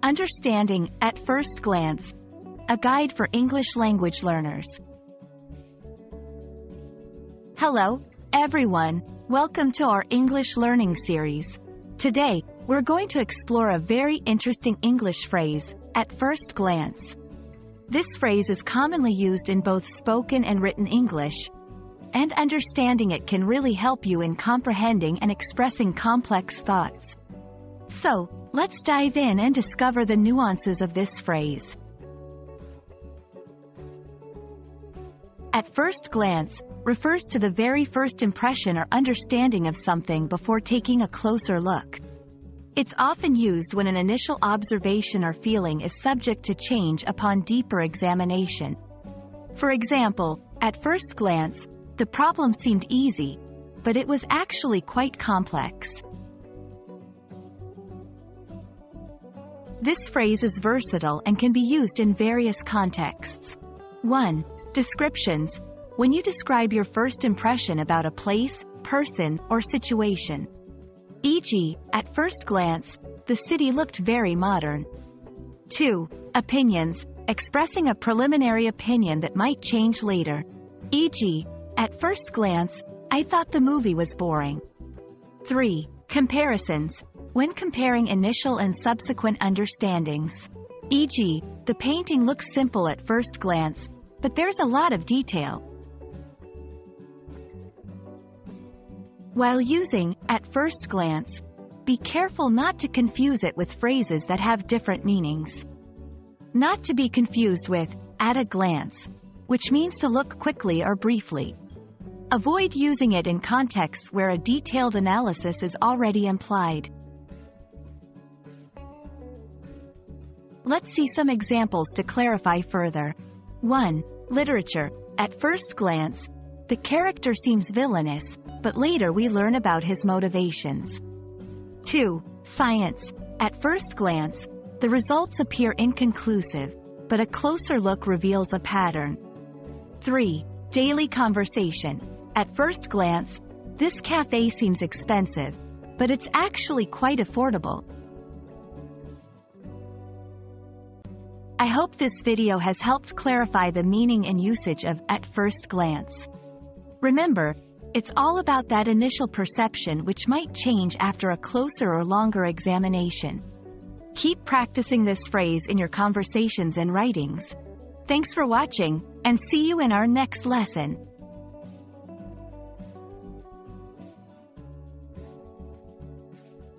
Understanding at First Glance, a guide for English language learners. Hello, everyone. Welcome to our English learning series. Today, we're going to explore a very interesting English phrase, at first glance. This phrase is commonly used in both spoken and written English, and understanding it can really help you in comprehending and expressing complex thoughts. So, let's dive in and discover the nuances of this phrase. At first glance refers to the very first impression or understanding of something before taking a closer look. It's often used when an initial observation or feeling is subject to change upon deeper examination. For example, at first glance, the problem seemed easy, but it was actually quite complex. This phrase is versatile and can be used in various contexts. 1. Descriptions. When you describe your first impression about a place, person, or situation. E.g., at first glance, the city looked very modern. 2. Opinions. Expressing a preliminary opinion that might change later. E.g., at first glance, I thought the movie was boring. 3. Comparisons. When comparing initial and subsequent understandings. E.g., the painting looks simple at first glance, but there's a lot of detail. While using at first glance, be careful not to confuse it with phrases that have different meanings. Not to be confused with at a glance, which means to look quickly or briefly. Avoid using it in contexts where a detailed analysis is already implied. Let's see some examples to clarify further. 1. Literature. At first glance, the character seems villainous, but later we learn about his motivations. 2. Science. At first glance, the results appear inconclusive, but a closer look reveals a pattern. 3. Daily conversation. At first glance, this cafe seems expensive, but it's actually quite affordable. I hope this video has helped clarify the meaning and usage of at first glance. Remember, it's all about that initial perception which might change after a closer or longer examination. Keep practicing this phrase in your conversations and writings. Thanks for watching, and see you in our next lesson.